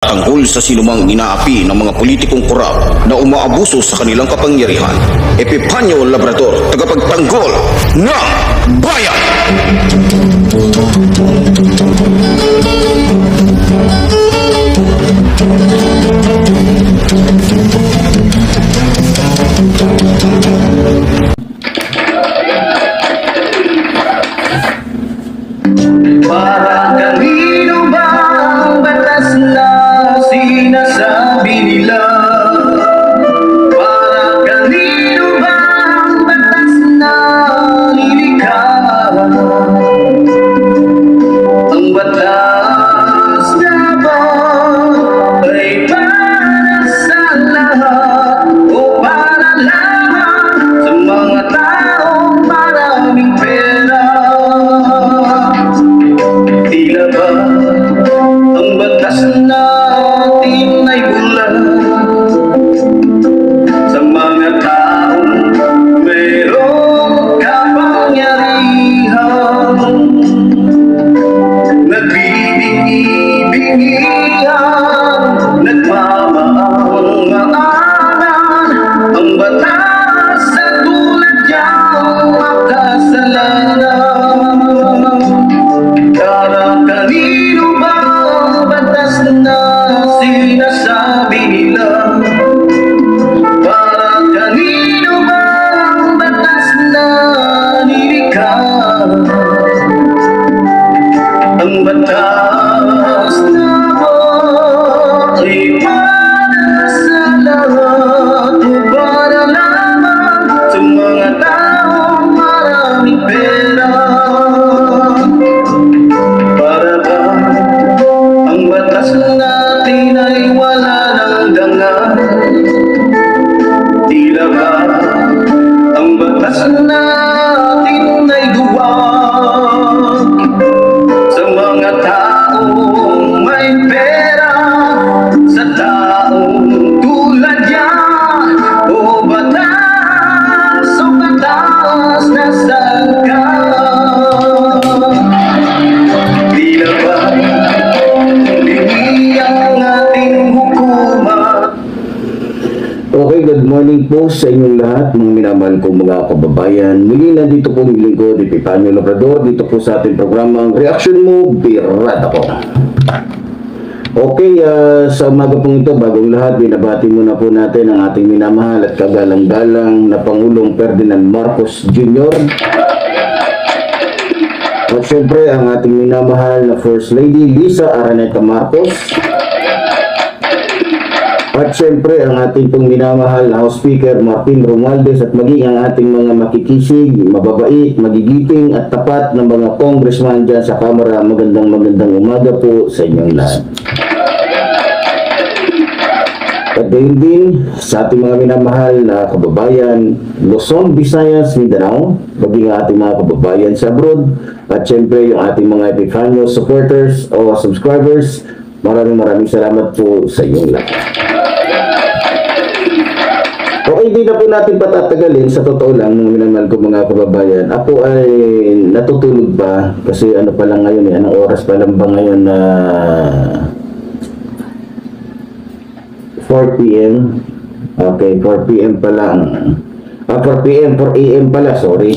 Tungkol sa sinumang inaapi ng mga politikong korap na umaabuso sa kanilang kapangyarihan. Epifanio Labrador, tagapagtanggol ng bayan! Para kanino ba ang batas na sinasabi nila? Para kanino ba ang batas na nilikha? Ang batas na ba ay para sa lahat o para lamang sa mga taong maraming pera? Tila ba ang batas natin ay bulag sa mga taong mayroong kapangyarihan? Nagbibingi-bingihan, nagmamahal-mahalan ang batas sa tulad niyang makasalanan. Para kanino ba ang batas na sinasabi nila? Para kanino ba ang batas na nilikha? Ang batas na ba ay para sa lahat o para lamang sa mga taong maraming pera? Para ba ang batas natin ay wala ng dangal? Tila ba ang batas natin ay duwag sa mga taong may pera, sa taong tulad niyan? O batas na sangka? Tila ba hindi ang ating hukuman? Okay, good morning po sa inyong lahat, mga minamahal kong mga kababayan. Muli nandito po ng lingkod, Epifanio Labrador, dito po sa ating programang Reaction Mo, Birada ko. Okay, sa umaga pong ito, bagong lahat, binabati muna po natin ang ating minamahal at kagalang-galang na Pangulong Ferdinand Marcos Jr. At syempre, ang ating minamahal na First Lady, Liza Araneta Marcos. At syempre, ang ating pong minamahal na House Speaker, Martin Romualdez, at maging ang ating mga makikisig, mababait, magigiping at tapat ng mga congressman dyan sa Kamara. Magandang umaga po sa inyong lahat. At gayon din sa ating mga minamahal na kababayan, Luzon, Visayas, Mindanao, maging ang ating mga kababayan sa abroad, at syempre yung ating mga Epifanio supporters o subscribers, maraming salamat po sa inyong lahat. Okay, hindi na po natin patatagalin. Sa totoo lang, mga minamahal ko mga kababayan, ako ay natutulog pa kasi ano pa lang ngayon, anong oras pa lang ba ngayon na 4 p.m. Okay, 4 p.m. pa lang. 4 p.m., 4 a.m. pala, sorry.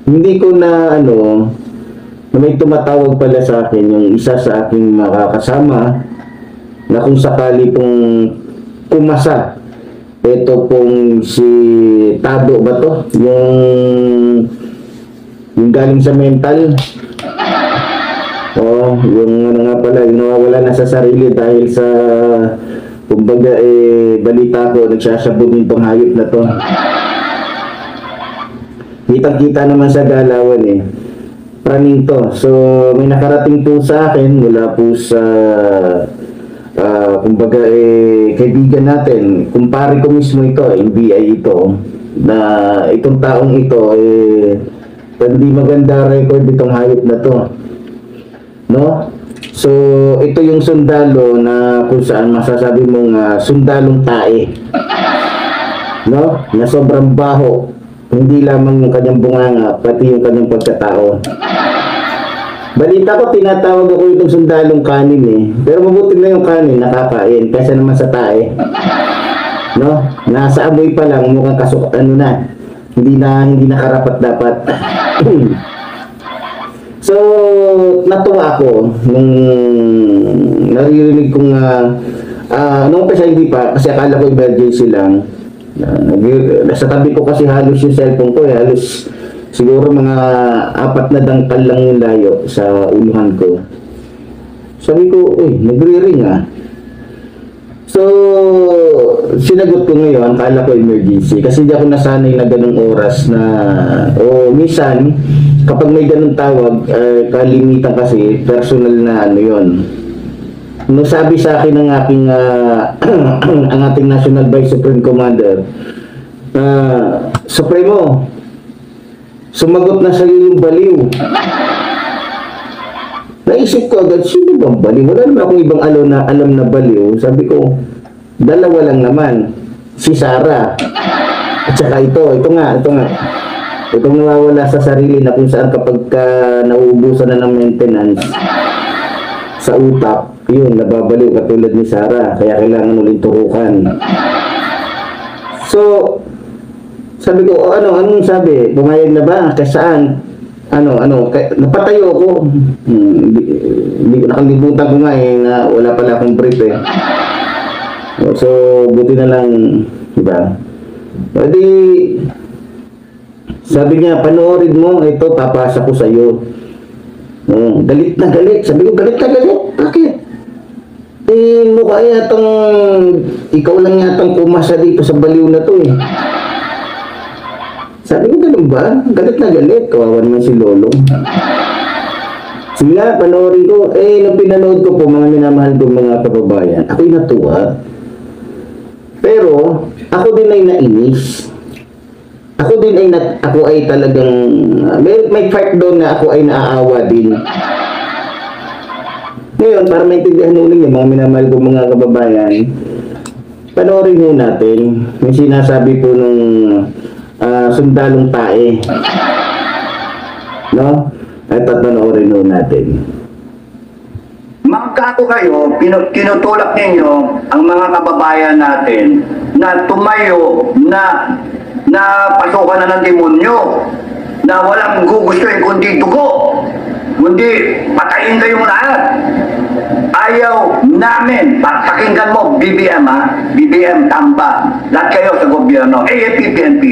Hindi ko na may tumatawag pala sa akin yung isa sa aking makakasama na kung sakali pong kumasa, ito pong si Tado ba to? Yung galing sa mental. Yung nga pala, yung nawawala na sa sarili dahil sa, kumbaga balita ko, nagsasabog yung panghayop na to. Kitang-kita naman sa galawan praning to. So, may nakarating po sa akin mula po sa kumbaga kaibigan natin, kumpare ko mismo ito, NBI ito, na itong taong ito hindi maganda record itong hayop na to, no? So ito yung sundalo na kung saan masasabi mong sundalong tae, no? Na sobrang baho. Hindi lamang yung kanyang bunganga, pati yung kanyang pagkatao. Balita ko, tinatawag ako itong sundalong kanin eh. Pero mabuti na yung kanin, nakakain. Kaysa naman sa tae. No? Nasa amoy pa lang, mukhang ano na. Hindi na karapat dapat. So, natuwa ako nung naririnig kong nung pa siya hindi pa, kasi akala ko emergency lang. Sa tabi ko kasi halos yung cellphone ko, halos siguro mga 4 na dangkal lang yung layo sa unuhan ko. Sabi ko, nagre-ring ah. So, sinagot ko ngayon, akala ko emergency. Kasi hindi ako nasanay na ganung oras na, minsan, kapag may ganung tawag, kalimitan kasi, personal na ano yun. Nung sabi sa akin ng aking, ang ating National Vice Supreme Commander, Supremo, sumagot na sa'yo yung baliw. Naisip ko agad, sino bang baliw? Wala naman akong ibang alam na baliw. Sabi ko, dalawa lang naman. Si Sarah. At saka ito nga. Itong nawawala sa sarili na kung saan kapag nauubusan na ng maintenance sa utak, yun, nababaliw katulad ni Sarah. Kaya kailangan ulit turukan. So, sabi ko, anong sabi? Pumayag na ba? Kasaan? Napatayo ko. Hindi ko nakalimutan ko nga na wala pala akong brief eh. So, buti na lang, diba? Pwede, sabi niya, panoorin mo, ito, papasa ko sa'yo. Galit na galit. Sabi ko, galit na galit? Bakit? Mukha yatang, ikaw lang yatang kumasa dito sa baliw na to eh. Sabi ko, ganun ba? Galit na galit. Kawawa naman si Lolo. Sige nga, panoorin ko. Nung pinanood ko po, mga minamahal ko mga kababayan, ako'y natuwa. Pero, ako din ay nainis. Ako ay talagang, may part doon na ako ay naaawa din. Ngayon, para maintindihan ulit yung mga minamahal ko mga kababayan, panoorin mo natin. May sinasabi po nung sundalong tae. No? At panoorin mo natin. Magkato kayo, tinutulak ninyo ang mga kababayan natin na tumayo na pasukan na ng demonyo, na walang gugustuhin kundi dugo, kundi patayin kayong lahat. Ayaw namin, pakinggan mo, BBM BBM Tampa, lahat kayo sa gobyerno, AFP, PNP,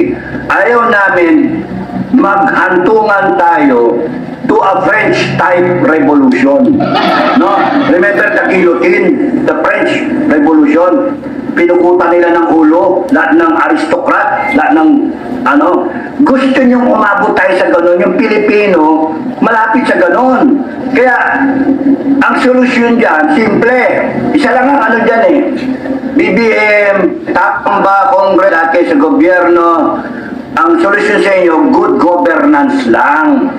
ayaw namin maghantungan tayo to a French-type revolution. No? Remember the guillotine, the French Revolution? Pinukutan nila ng ulo, lahat ng aristocrat, lahat ng gusto niyong umabot tayo sa ganun. Yung Pilipino, malapit sa ganun. Kaya, ang solusyon dyan, simple. Isa lang ang dyan eh. BBM, Tamba, Congress, lahat kayo sa gobyerno, ang solusyon sa inyo, good governance lang.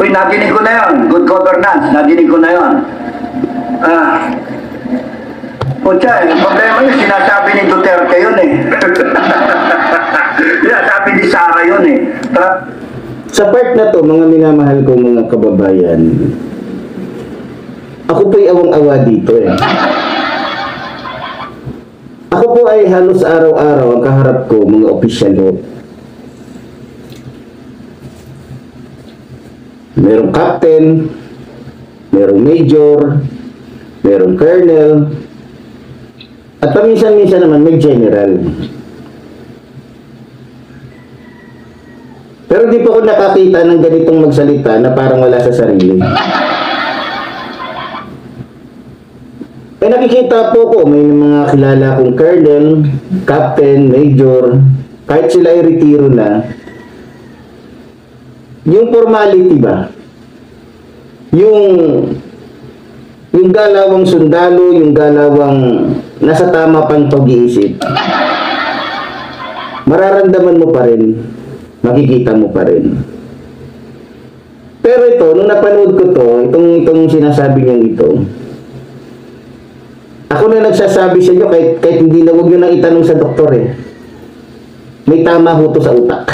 Uy, nadinig ko na yun. Good governance, nadinig ko na yun. Pucha, ang problema yun, sinasabi ni Duterte yun eh. Sinasabi ni Sara yun eh. Sa part na to, mga minamahal ko mga kababayan, ako po'y awang-awa dito eh. Ako po ay halos araw-araw ang kaharap ko mga opisyal. Merong captain, merong major, merong colonel, at paminsan-minsan naman may general. Pero di pa ako nakakita ng ganitong magsalita na parang wala sa sarili. Nakikita po ko, may mga kilala kong colonel, captain, major, kahit sila ay retiro na, yung formality ba? Yung galawang sundalo, yung galawang nasa tama pang pag-iisip, mararamdaman mo pa rin, makikita mo pa rin. Pero ito, nung napanood ko to, itong sinasabi niyang ito, ako na nagsasabi sa inyo, kahit hindi na, huwag nyo nang itanong sa doktor eh. May tama ho to sa utak.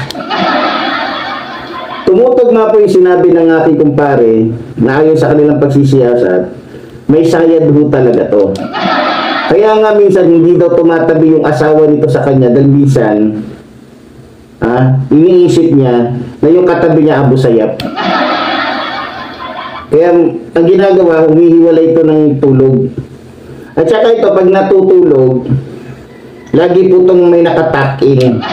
Tumutog totoo nga po yung sinabi ng aking kumpare na ayon sa kanilang pagsisiyasat, may sayad ho talaga to. Kaya nga minsan hindi daw tumatabi yung asawa nito sa kanya dahil minsan iniisip niya na yung katabi niya Abu Sayyaf. Kaya ang ginagawa, humihiwalay ito ng tulog. At saka ito, pag natutulog, lagi po itong may nakatakin.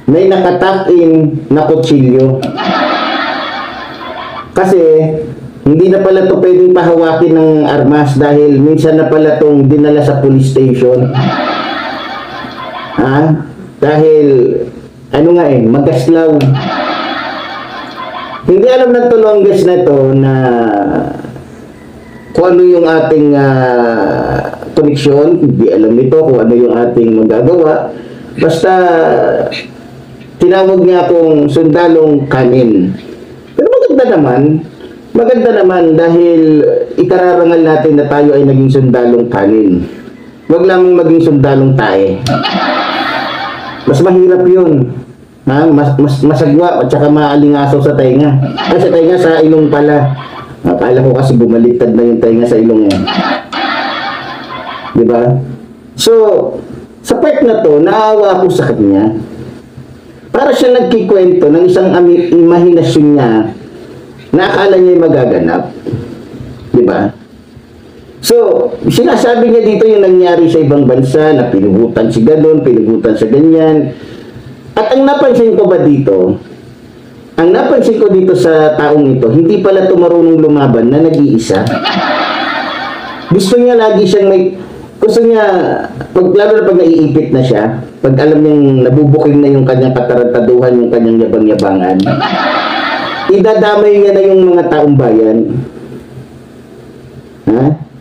May nakatakin na kutsilyo. Kasi, hindi na pala ito pwedeng pahawakin ng armas dahil minsan na pala itong dinala sa police station. Dahil, magaslaw. Hindi alam ng tulongges na ito na kung ano yung ating koneksyon, hindi alam nito kung ano yung ating magagawa. Basta, tinawag niya akong sundalong kanin. Pero maganda naman dahil ikararangal natin na tayo ay naging sundalong kanin. Huwag lamang maging sundalong tae. Mas mahirap yun. Masagwa at saka maalingasaw sa tainga. Sa tainga sa ilong pala. Akala ko kasi bumaliktad na yung tainga sa ilong yan. Diba? So, sa part na to, naawa ako sa kanya. Para siya nagkikwento ng isang imahinasyon niya na akala niya magaganap. Diba? So, sinasabi niya dito yung nangyari sa ibang bansa na pinugutan si ganun, pinugutan sa ganyan. At ang napansin ko ba dito, ang napansin ko dito sa taong ito, hindi pala ito marunong lumaban na nag-iisa. Gusto niya lagi siyang gusto niya, lalo na pag naiipit na siya, pag alam niyang nabubuking na yung kanyang katarantaduhan, yung kanyang yabang-yabangan, idadamay niya na yung mga taong bayan.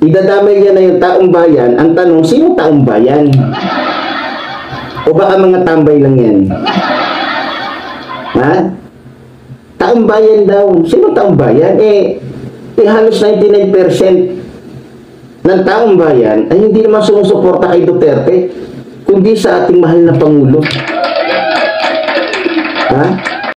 Idadamay niya na yung taong bayan. Ang tanong, sino taong bayan? O baka mga tambay lang yan? Taong bayan daw. Sino taong bayan? Halos 99% ng taong bayan ay hindi naman sumusuporta kay Duterte, kundi sa ating mahal na Pangulo.